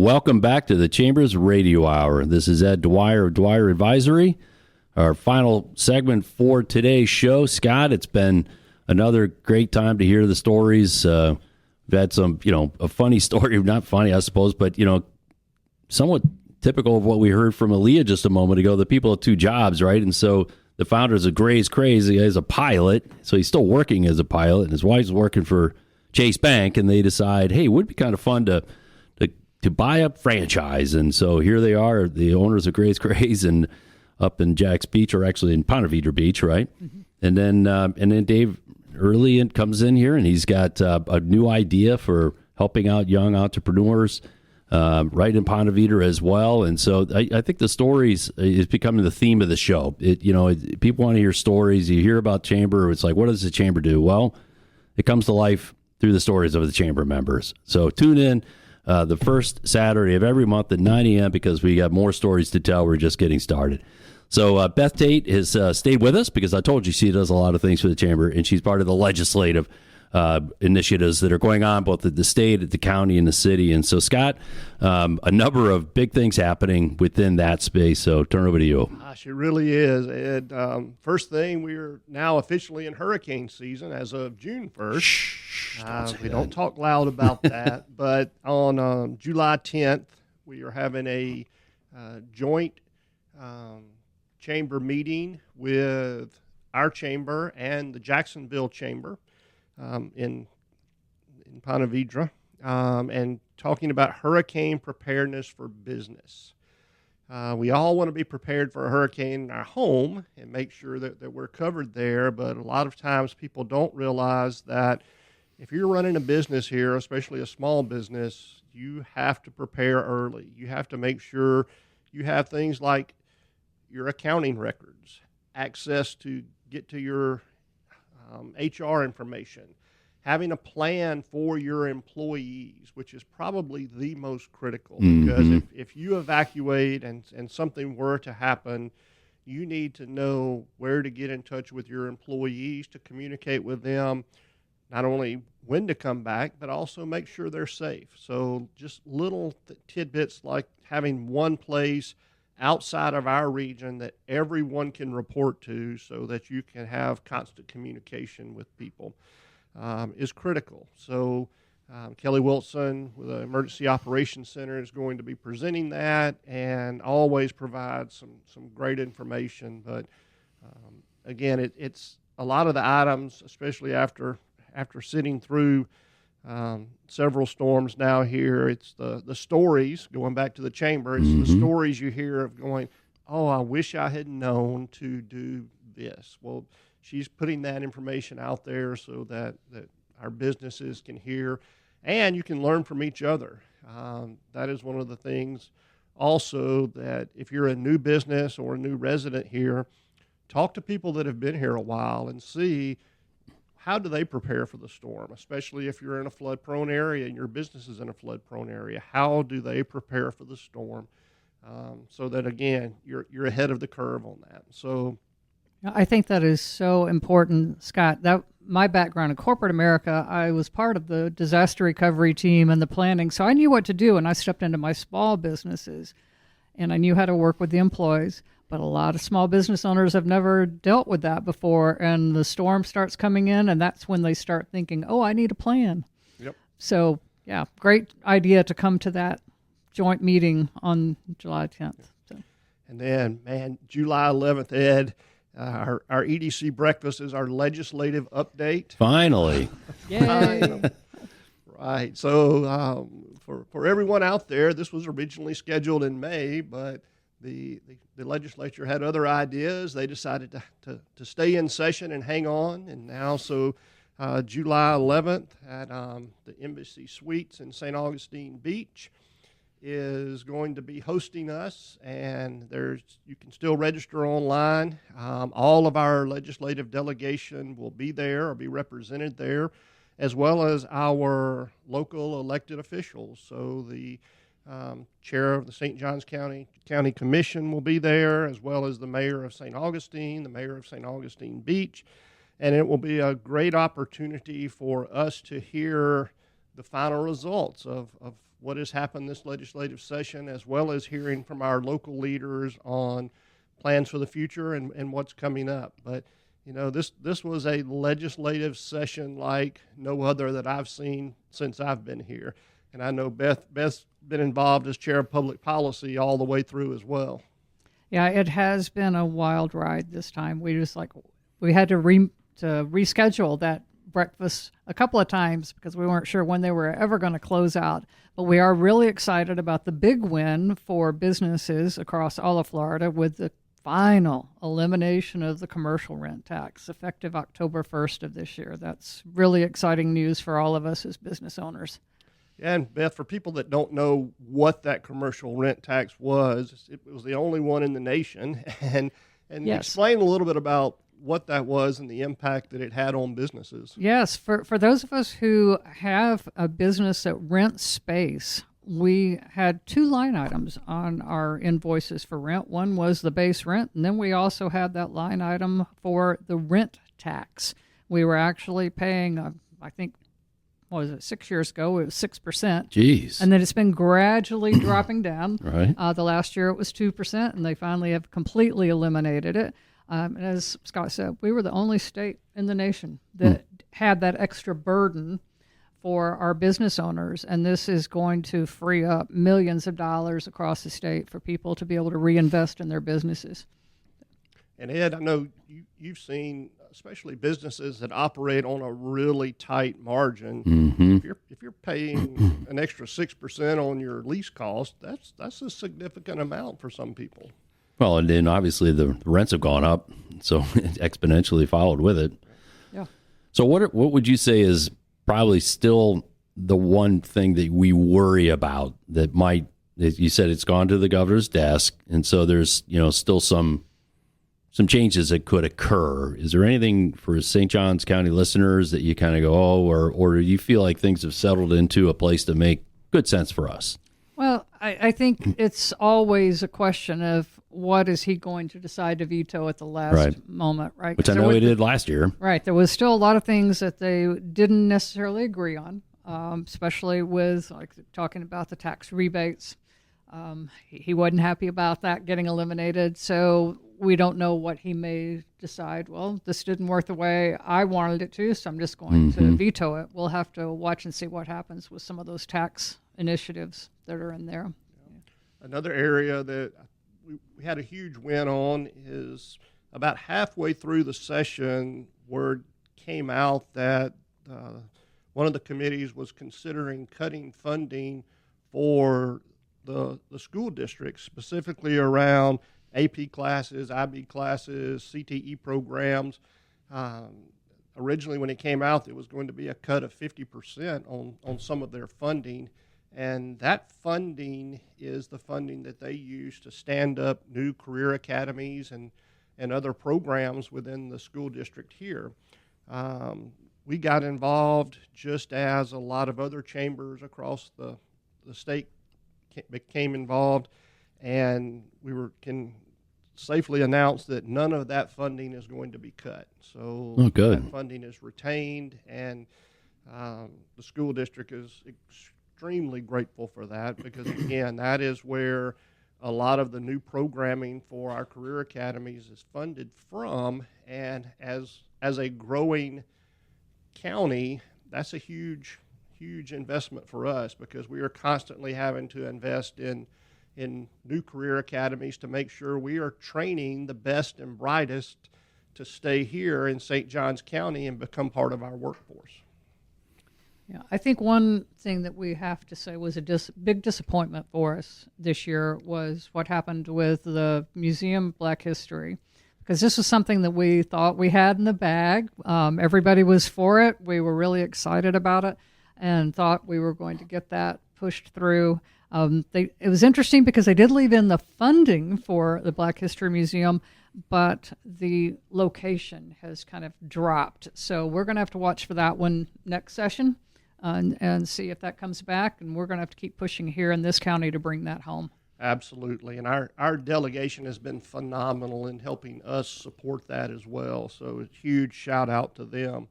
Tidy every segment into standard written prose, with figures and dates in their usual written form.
Welcome back to the Chambers Radio Hour. This is Ed Dwyer of Dwyer Advisory. Our final segment for today's show. Scott, it's been another great time to hear the stories. We've had some, a funny story, not funny, I suppose, but, somewhat typical of what we heard from Aaliyah just a moment ago. The people have two jobs, right? And so the founders of Gray's Crazy is a pilot, so he's still working as a pilot, and his wife's working for Chase Bank, and they decide, hey, it would be kind of fun to buy a franchise. And so here they are, the owners of Gray's Crazy, and up in Jack's Beach, or actually in Ponte Vedra Beach, right? Mm-hmm. And then Dave Early comes in here, and he's got a new idea for helping out young entrepreneurs right in Ponte Vedra as well. And so I think the stories is becoming the theme of the show. People want to hear stories. You hear about Chamber, it's like, what does the Chamber do? Well, it comes to life through the stories of the Chamber members. So tune in the first Saturday of every month at 9 a.m. because we got more stories to tell. We're just getting started. So Beth Tate has stayed with us because I told you she does a lot of things for the Chamber, and she's part of the legislative initiatives that are going on both at the state, at the county, and the city. And so, Scott, a number of big things happening within that space. So turn it over to you. Gosh, it really is, Ed. First thing, we are now officially in hurricane season as of June 1st. Shh, we don't talk loud about that. But on July 10th, we are having a joint chamber meeting with our chamber and the Jacksonville Chamber in Ponte Vedra, and talking about hurricane preparedness for business. We all want to be prepared for a hurricane in our home and make sure that we're covered there, but a lot of times people don't realize that if you're running a business here, especially a small business, you have to prepare early. You have to make sure you have things like your accounting records, access to get to your HR information, having a plan for your employees, which is probably the most critical, because if you evacuate and something were to happen, you need to know where to get in touch with your employees to communicate with them, not only when to come back, but also make sure they're safe. So just little tidbits like having one place outside of our region that everyone can report to so that you can have constant communication with people is critical. So Kelly Wilson with the Emergency Operations Center is going to be presenting that and always provide some great information. But again, it's a lot of the items, especially after sitting through several storms now here. It's the stories, going back to the chamber, it's the stories you hear of going, oh, I wish I had known to do this. Well, she's putting that information out there so that our businesses can hear, and you can learn from each other. That is one of the things also, that if you're a new business or a new resident here, talk to people that have been here a while and see how do they prepare for the storm, especially if you're in a flood-prone area and your business is in a flood-prone area. How do they prepare for the storm so that, again, you're ahead of the curve on that? So I think that is so important, Scott. That my background in corporate America, I was part of the disaster recovery team and the planning, so I knew what to do, and I stepped into my small businesses, and I knew how to work with the employees. But a lot of small business owners have never dealt with that before, and the storm starts coming in, and that's when they start thinking, oh, I need a plan. Yep. So, yeah, great idea to come to that joint meeting on July 10th. So. And then, man, July 11th, Ed, our EDC breakfast is our legislative update. Finally. Yay. Right. So for everyone out there, this was originally scheduled in May, but the legislature had other ideas. They decided to stay in session and hang on. And now, so July 11th at the Embassy Suites in St. Augustine Beach is going to be hosting us. And you can still register online. All of our legislative delegation will be there or be represented there, as well as our local elected officials. So the chair of the St. Johns County Commission will be there, as well as the mayor of St. Augustine, the mayor of St. Augustine Beach, and it will be a great opportunity for us to hear the final results of what has happened this legislative session, as well as hearing from our local leaders on plans for the future and what's coming up. But this was a legislative session like no other that I've seen since I've been here. And I know Beth's been involved as chair of public policy all the way through as well. Yeah, it has been a wild ride this time. We had to reschedule that breakfast a couple of times because we weren't sure when they were ever going to close out. But we are really excited about the big win for businesses across all of Florida with the final elimination of the commercial rent tax effective October 1st of this year. That's really exciting news for all of us as business owners. Yeah, and Beth, for people that don't know what that commercial rent tax was, it was the only one in the nation. And Yes. Explain a little bit about what that was and the impact that it had on businesses. Yes, for those of us who have a business that rents space, we had two line items on our invoices for rent. One was the base rent, and then we also had that line item for the rent tax. We were actually paying, I think, what was it, 6 years ago, it was 6%. Jeez. And then it's been gradually dropping down. Right. The last year it was 2%, and they finally have completely eliminated it. And as Scott said, we were the only state in the nation that had that extra burden for our business owners, and this is going to free up millions of dollars across the state for people to be able to reinvest in their businesses. And Ed, I know you've seen, especially businesses that operate on a really tight margin. Mm-hmm. If you're paying an extra 6% on your lease cost, that's a significant amount for some people. Well, and then obviously the rents have gone up, so it exponentially followed with it. Yeah. So what would you say is probably still the one thing that we worry about that might, as you said, it's gone to the governor's desk, and so there's still some changes that could occur. Is there anything for St. Johns County listeners that you kind of go, or do you feel like things have settled into a place to make good sense for us? Well, I think it's always a question of what is he going to decide to veto at the last moment, right? Which I know he did last year. Right. There was still a lot of things that they didn't necessarily agree on, especially with talking about the tax rebates. He wasn't happy about that getting eliminated, so we don't know what he may decide. Well, this didn't work the way I wanted it to, so I'm just going to veto it. We'll have to watch and see what happens with some of those tax initiatives that are in there. Another area that we had a huge win on is about halfway through the session, word came out that one of the committees was considering cutting funding for the school districts, specifically around AP classes, IB classes, CTE programs. Originally, when it came out, it was going to be a cut of 50% on some of their funding. And that funding is the funding that they use to stand up new career academies and other programs within the school district here. We got involved just as a lot of other chambers across the state became involved, and we can safely announce that none of that funding is going to be cut. So good. That funding is retained, and the school district is extremely grateful for that because, again, that is where a lot of the new programming for our career academies is funded from. And as a growing county, that's a huge investment for us because we are constantly having to invest in new career academies to make sure we are training the best and brightest to stay here in St. Johns County and become part of our workforce. Yeah, I think one thing that we have to say was a big disappointment for us this year was what happened with the Museum Black History, because this was something that we thought we had in the bag. Everybody was for it. We were really excited about it and thought we were going to get that pushed through. It was interesting because they did leave in the funding for the Black History Museum, but the location has kind of dropped. So we're going to have to watch for that one next session and see if that comes back. And we're going to have to keep pushing here in this county to bring that home. Absolutely. And our delegation has been phenomenal in helping us support that as well. So a huge shout out to them.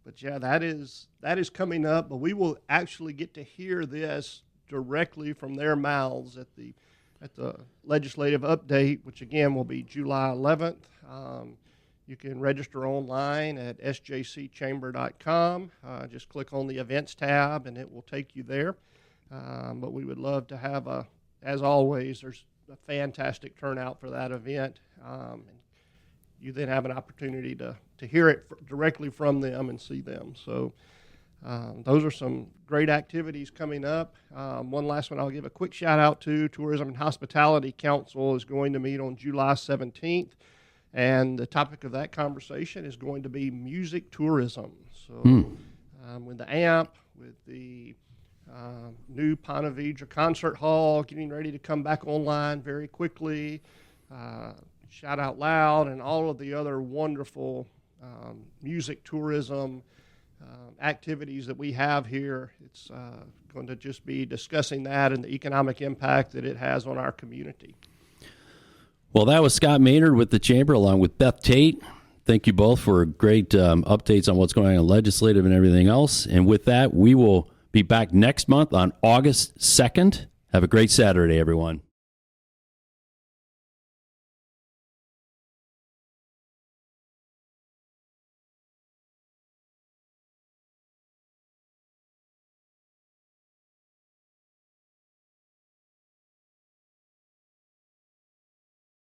But yeah, that is coming up. But we will actually get to hear this directly from their mouths at the legislative update, which again will be July 11th. You can register online at sjcchamber.com. Just click on the events tab and it will take you there. But we would love to have as always, there's a fantastic turnout for that event. And you then have an opportunity to hear it directly from them and see them. So those are some great activities coming up. One last one I'll give a quick shout out to. Tourism and Hospitality Council is going to meet on July 17th. And the topic of that conversation is going to be music tourism. So with the AMP, with the new Ponte Vedra Concert Hall getting ready to come back online very quickly, Shout Out Loud, and all of the other wonderful music tourism activities that we have here. It's going to just be discussing that and the economic impact that it has on our community. Well, that was Scott Maynard with the Chamber along with Beth Tate. Thank you both for great updates on what's going on in legislative and everything else. And with that, we will be back next month on August 2nd. Have a great Saturday, everyone.